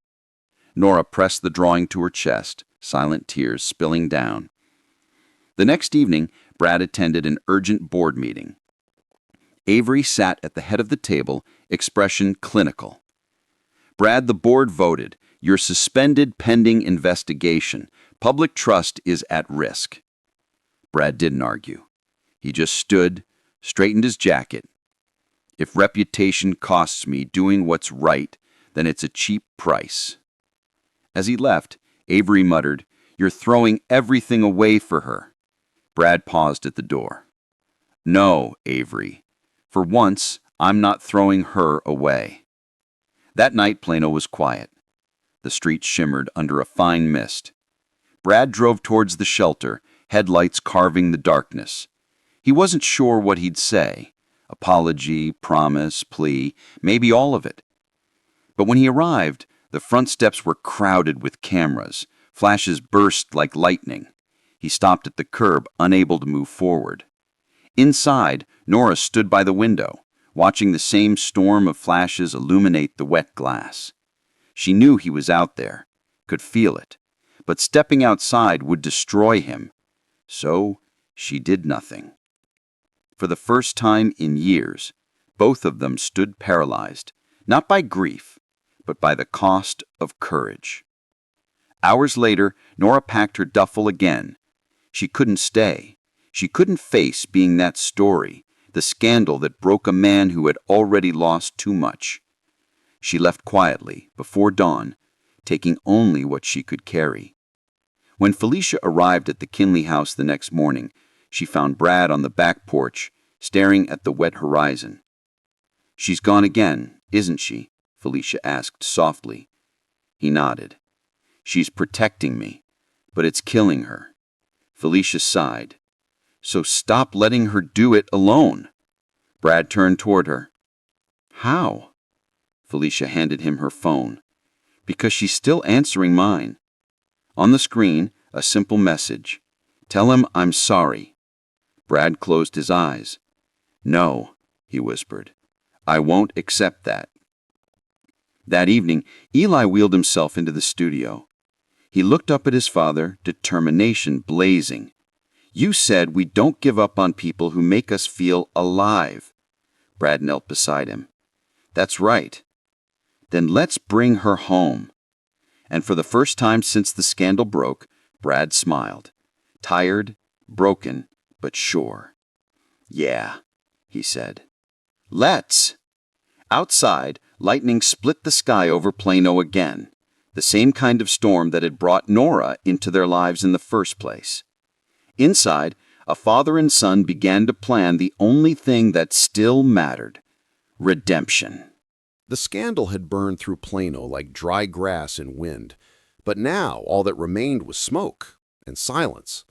Nora pressed the drawing to her chest, silent tears spilling down. The next evening, Brad attended an urgent board meeting. Avery sat at the head of the table, expression clinical. "Brad, the board voted. You're suspended pending investigation. Public trust is at risk." Brad didn't argue. He just stood, straightened his jacket. "If reputation costs me doing what's right, then it's a cheap price." As he left, Avery muttered, "You're throwing everything away for her." Brad paused at the door. "No, Avery. For once, I'm not throwing her away." That night, Plano was quiet. The streets shimmered under a fine mist. Brad drove towards the shelter, headlights carving the darkness. He wasn't sure what he'd say. Apology, promise, plea, maybe all of it. But when he arrived, the front steps were crowded with cameras. Flashes burst like lightning. He stopped at the curb, unable to move forward. Inside, Nora stood by the window, watching the same storm of flashes illuminate the wet glass. She knew he was out there, could feel it, but stepping outside would destroy him. So she did nothing. For the first time in years, both of them stood paralyzed, not by grief, but by the cost of courage. Hours later, Nora packed her duffel again. She couldn't stay. She couldn't face being that story, the scandal that broke a man who had already lost too much. She left quietly, before dawn, taking only what she could carry. When Felicia arrived at the Kinley house the next morning, she found Brad on the back porch, staring at the wet horizon. "She's gone again, isn't she?" Felicia asked softly. He nodded. "She's protecting me, but it's killing her." Felicia sighed. "So stop letting her do it alone." Brad turned toward her. "How?" Felicia handed him her phone. "Because she's still answering mine." On the screen, a simple message. "Tell him I'm sorry." Brad closed his eyes. "No," he whispered. "I won't accept that." That evening, Eli wheeled himself into the studio. He looked up at his father, determination blazing. "You said we don't give up on people who make us feel alive." Brad knelt beside him. "That's right. Then let's bring her home." And for the first time since the scandal broke, Brad smiled. Tired, broken, but sure. "Yeah," he said. "Let's." Outside, lightning split the sky over Plano again, the same kind of storm that had brought Nora into their lives in the first place. Inside, a father and son began to plan the only thing that still mattered: redemption. The scandal had burned through Plano like dry grass in wind, but now all that remained was smoke and silence.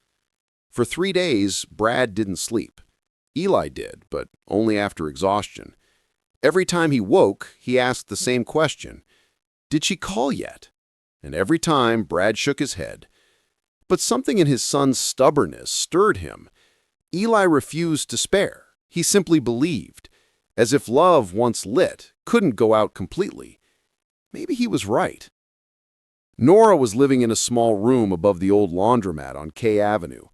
For 3 days, Brad didn't sleep. Eli did, but only after exhaustion. Every time he woke, he asked the same question: "Did she call yet?" And every time, Brad shook his head. But something in his son's stubbornness stirred him. Eli refused to spare. He simply believed, as if love once lit couldn't go out completely. Maybe he was right. Nora was living in a small room above the old laundromat on K Avenue.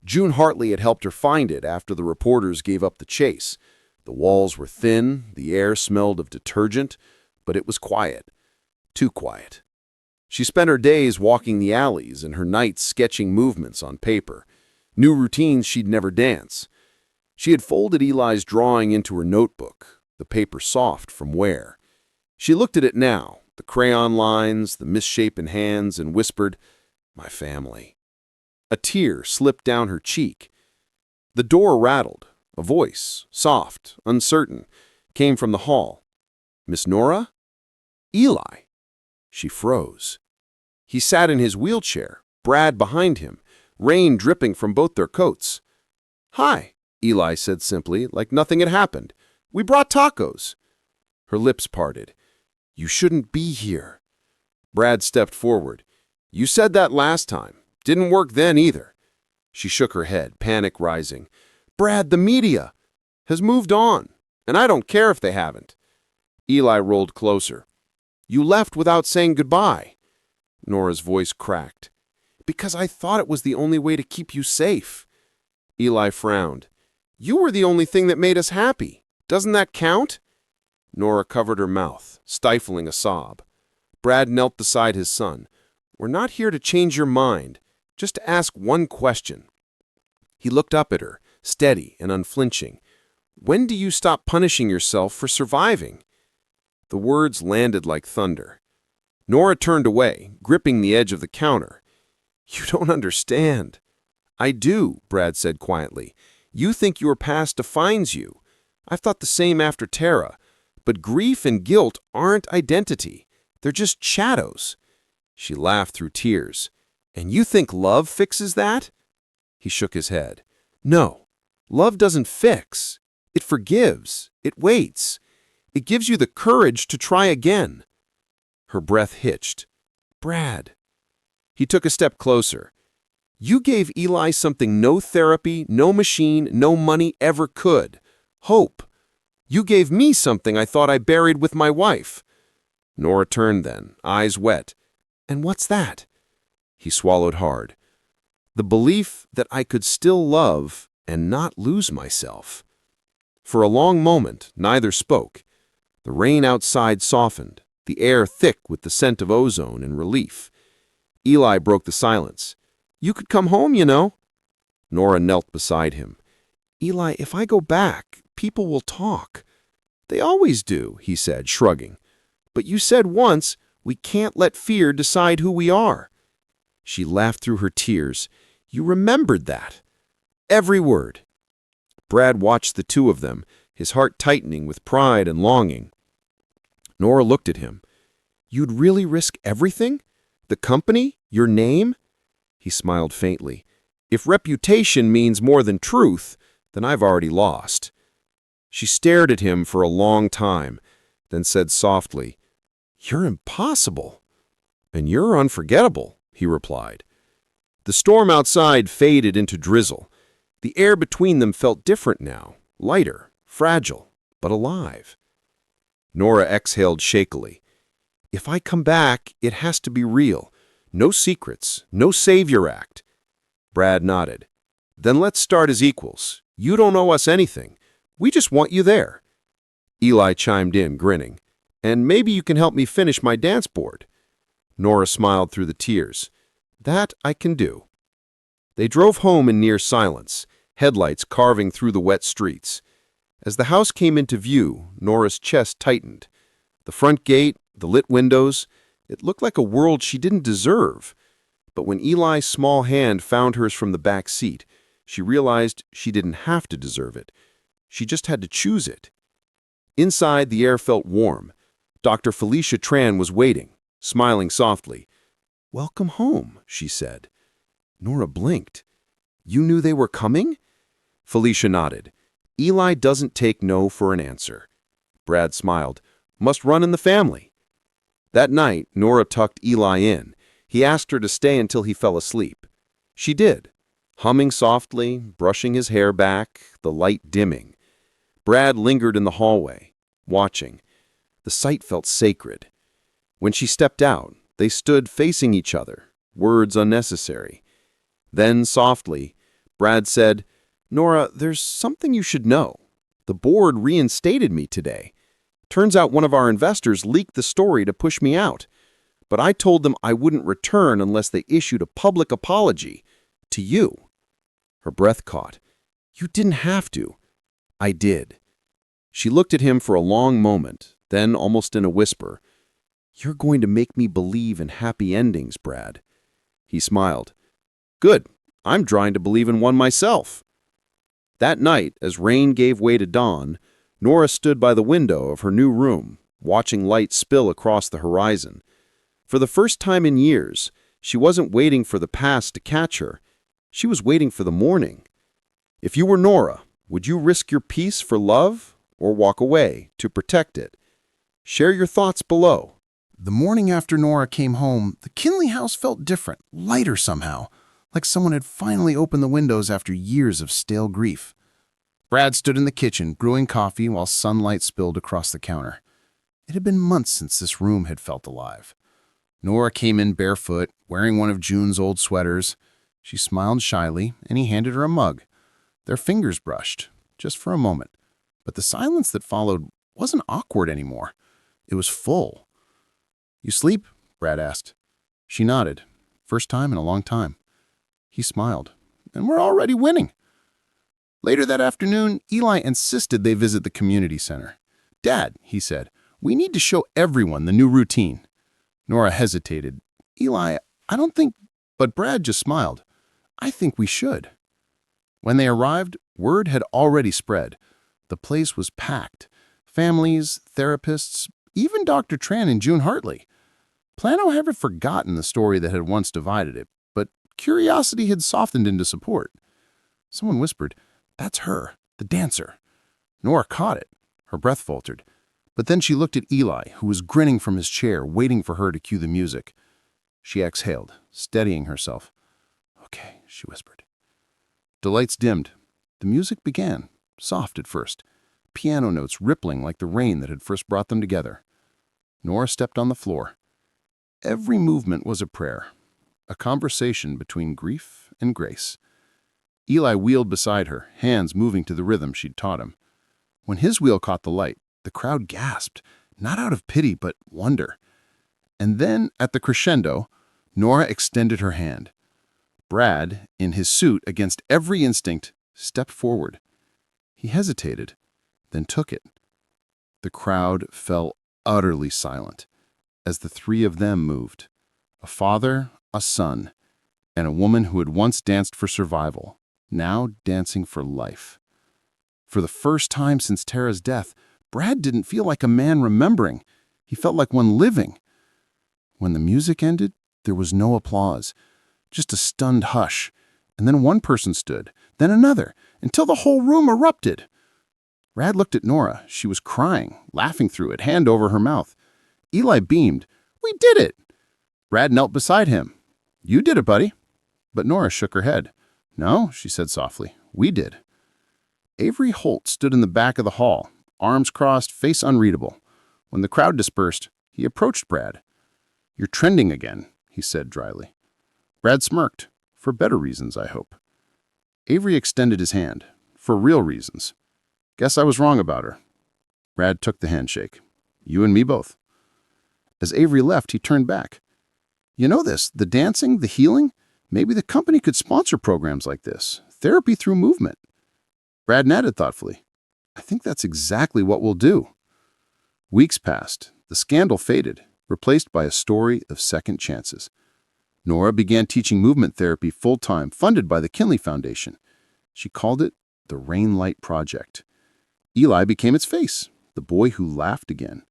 June Hartley had helped her find it after the reporters gave up the chase. The walls were thin, the air smelled of detergent, but it was quiet. Too quiet. She spent her days walking the alleys and her nights sketching movements on paper, new routines she'd never dance. She had folded Eli's drawing into her notebook, the paper soft from wear. She looked at it now, the crayon lines, the misshapen hands, and whispered, "My family." A tear slipped down her cheek. The door rattled. A voice, soft, uncertain, came from the hall. "Miss Nora?" "Eli." She froze. He sat in his wheelchair, Brad behind him, rain dripping from both their coats. "Hi," Eli said simply, like nothing had happened. "We brought tacos." Her lips parted. "You shouldn't be here." Brad stepped forward. "You said that last time. Didn't work then either." She shook her head, panic rising. "Brad, the media has moved on, and I don't care if they haven't." Eli rolled closer. "You left without saying goodbye." Nora's voice cracked. "Because I thought it was the only way to keep you safe." Eli frowned. "You were the only thing that made us happy. Doesn't that count?" Nora covered her mouth, stifling a sob. Brad knelt beside his son. "We're not here to change your mind, just to ask one question." He looked up at her, steady and unflinching. "When do you stop punishing yourself for surviving?" The words landed like thunder. Nora turned away, gripping the edge of the counter. "You don't understand." "I do," Brad said quietly. "You think your past defines you. I've thought the same after Tara. But grief and guilt aren't identity. They're just shadows." She laughed through tears. "And you think love fixes that?" He shook his head. "No, love doesn't fix. It forgives. It waits. It gives you the courage to try again." Her breath hitched. "Brad." He took a step closer. "You gave Eli something no therapy, no machine, no money ever could. Hope. You gave me something I thought I buried with my wife." Nora turned then, eyes wet. "And what's that?" He swallowed hard. "The belief that I could still love and not lose myself." For a long moment, neither spoke. The rain outside softened, the air thick with the scent of ozone and relief. Eli broke the silence. "You could come home, you know." Nora knelt beside him. "Eli, if I go back, people will talk." "They always do," he said, shrugging. "But you said once, we can't let fear decide who we are." She laughed through her tears. "You remembered that." Every word. Brad watched the two of them, his heart tightening with pride and longing. Nora looked at him. "You'd really risk everything? The company? Your name?" He smiled faintly. "If reputation means more than truth, then I've already lost." She stared at him for a long time, then said softly, "You're impossible." "And you're unforgettable," he replied. The storm outside faded into drizzle. The air between them felt different now, lighter, fragile, but alive. Nora exhaled shakily. "If I come back, it has to be real. No secrets, no savior act." Brad nodded. "Then let's start as equals. You don't owe us anything. We just want you there." Eli chimed in, grinning. "And maybe you can help me finish my dance board." Nora smiled through the tears. "That I can do." They drove home in near silence, headlights carving through the wet streets. As the house came into view, Nora's chest tightened. The front gate, the lit windows, it looked like a world she didn't deserve. But when Eli's small hand found hers from the back seat, she realized she didn't have to deserve it. She just had to choose it. Inside, the air felt warm. Dr. Felicia Tran was waiting, smiling softly. "Welcome home," she said. Nora blinked. "You knew they were coming?" Felicia nodded. "Eli doesn't take no for an answer." Brad smiled. "Must run in the family." That night, Nora tucked Eli in. He asked her to stay until he fell asleep. She did, humming softly, brushing his hair back, the light dimming. Brad lingered in the hallway, watching. The sight felt sacred. When she stepped out, They stood facing each other, words unnecessary. Then, softly, Brad said, "Nora, there's something you should know. The board reinstated me today. Turns out one of our investors leaked the story to push me out. But I told them I wouldn't return unless they issued a public apology. To you." Her breath caught. "You didn't have to." "I did." She looked at him for a long moment, then almost in a whisper, "You're going to make me believe in happy endings, Brad." He smiled. "Good. I'm trying to believe in one myself." That night, as rain gave way to dawn, Nora stood by the window of her new room, watching light spill across the horizon. For the first time in years, she wasn't waiting for the past to catch her. She was waiting for the morning. If you were Nora, would you risk your peace for love or walk away to protect it? Share your thoughts below. The morning after Nora came home, the Kinley house felt different, lighter somehow, like someone had finally opened the windows after years of stale grief. Brad stood in the kitchen, brewing coffee while sunlight spilled across the counter. It had been months since this room had felt alive. Nora came in barefoot, wearing one of June's old sweaters. She smiled shyly, and he handed her a mug. Their fingers brushed, just for a moment. But the silence that followed wasn't awkward anymore. It was full. "You sleep?" Brad asked. She nodded. First time in a long time. He smiled. "And we're already winning." Later that afternoon, Eli insisted they visit the community center. "Dad," he said, "we need to show everyone the new routine." Nora hesitated. "Eli, I don't think—" But Brad just smiled. "I think we should." When they arrived, word had already spread. The place was packed. Families, therapists, even Dr. Tran and June Hartley. Plano hadn't forgotten the story that had once divided it, but curiosity had softened into support. Someone whispered, "That's her, the dancer." Nora caught it. Her breath faltered. But then she looked at Eli, who was grinning from his chair, waiting for her to cue the music. She exhaled, steadying herself. "Okay," she whispered. The lights dimmed. The music began, soft at first, piano notes rippling like the rain that had first brought them together. Nora stepped on the floor. Every movement was a prayer, a conversation between grief and grace. Eli wheeled beside her, hands moving to the rhythm she'd taught him. When his wheel caught the light, the crowd gasped, not out of pity but wonder. And then, at the crescendo, Nora extended her hand. Brad, in his suit against every instinct, stepped forward. He hesitated, then took it. The crowd fell utterly silent as the three of them moved. A father, a son, and a woman who had once danced for survival, now dancing for life. For the first time since Tara's death, Brad didn't feel like a man remembering. He felt like one living. When the music ended, there was no applause, just a stunned hush. And then one person stood, then another, until the whole room erupted. Brad looked at Nora. She was crying, laughing through it, hand over her mouth. Eli beamed. "We did it!" Brad knelt beside him. "You did it, buddy." But Nora shook her head. "No," she said softly, "we did." Avery Holt stood in the back of the hall, arms crossed, face unreadable. When the crowd dispersed, he approached Brad. "You're trending again," he said dryly. Brad smirked. "For better reasons, I hope." Avery extended his hand. "For real reasons. Guess I was wrong about her." Brad took the handshake. "You and me both." As Avery left, he turned back. "You know this, the dancing, the healing? Maybe the company could sponsor programs like this. Therapy through movement." Brad nodded thoughtfully. "I think that's exactly what we'll do." Weeks passed. The scandal faded, replaced by a story of second chances. Nora began teaching movement therapy full-time, funded by the Kinley Foundation. She called it the Rain Light Project. Eli became its face, the boy who laughed again.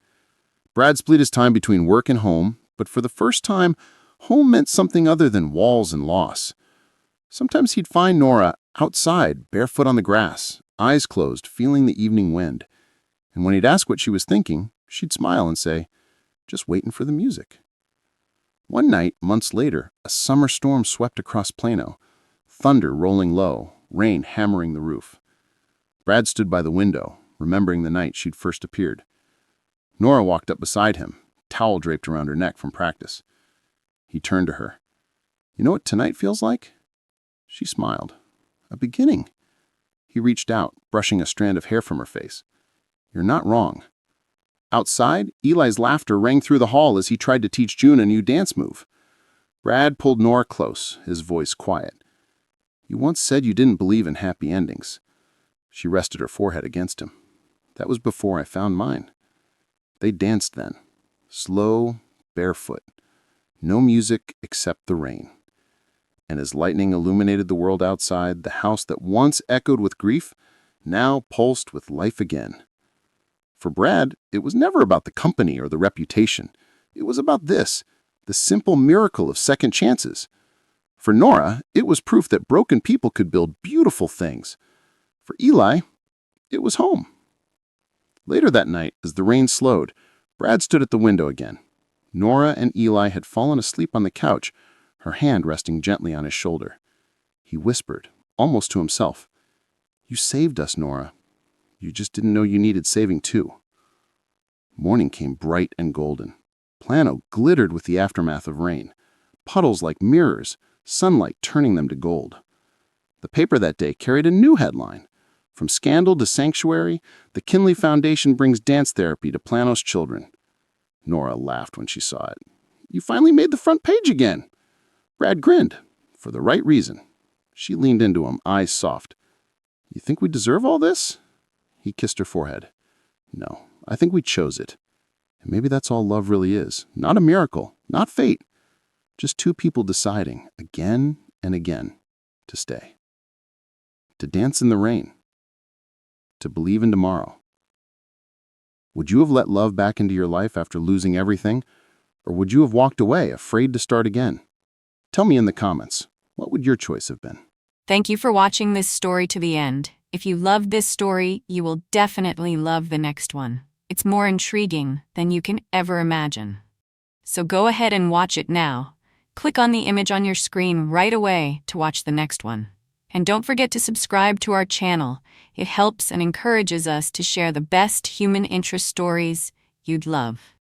Brad split his time between work and home, but for the first time, home meant something other than walls and loss. Sometimes he'd find Nora outside, barefoot on the grass, eyes closed, feeling the evening wind. And when he'd ask what she was thinking, she'd smile and say, "Just waiting for the music." One night, months later, a summer storm swept across Plano, thunder rolling low, rain hammering the roof. Brad stood by the window, remembering the night she'd first appeared. Nora walked up beside him, towel draped around her neck from practice. He turned to her. You know what tonight feels like? She smiled. A beginning. He reached out, brushing a strand of hair from her face. You're not wrong. Outside, Eli's laughter rang through the hall as he tried to teach June a new dance move. Brad pulled Nora close, his voice quiet. You once said you didn't believe in happy endings. She rested her forehead against him. That was before I found mine. They danced then, slow, barefoot. No music except the rain. And as lightning illuminated the world outside, the house that once echoed with grief now pulsed with life again. For Brad, it was never about the company or the reputation. It was about this, the simple miracle of second chances. For Nora, it was proof that broken people could build beautiful things. For Eli, it was home. Later that night, as the rain slowed, Brad stood at the window again. Nora and Eli had fallen asleep on the couch, her hand resting gently on his shoulder. He whispered, almost to himself, You saved us, Nora. You just didn't know you needed saving too. Morning came bright and golden. Plano glittered with the aftermath of rain, puddles like mirrors, sunlight turning them to gold. The paper that day carried a new headline. From scandal to sanctuary, the Kinley Foundation brings dance therapy to Plano's children. Nora laughed when she saw it. You finally made the front page again. Brad grinned, for the right reason. She leaned into him, eyes soft. You think we deserve all this? He kissed her forehead. No, I think we chose it. And maybe that's all love really is. Not a miracle, not fate. Just two people deciding, again and again, to stay. To dance in the rain. To believe in tomorrow. Would you have let love back into your life after losing everything? Or would you have walked away, afraid to start again? Tell me in the comments, what would your choice have been? Thank you for watching this story to the end. If you loved this story, you will definitely love the next one. It's more intriguing than you can ever imagine. So go ahead and watch it now. Click on the image on your screen right away to watch the next one. And don't forget to subscribe to our channel. It helps and encourages us to share the best human interest stories you'd love.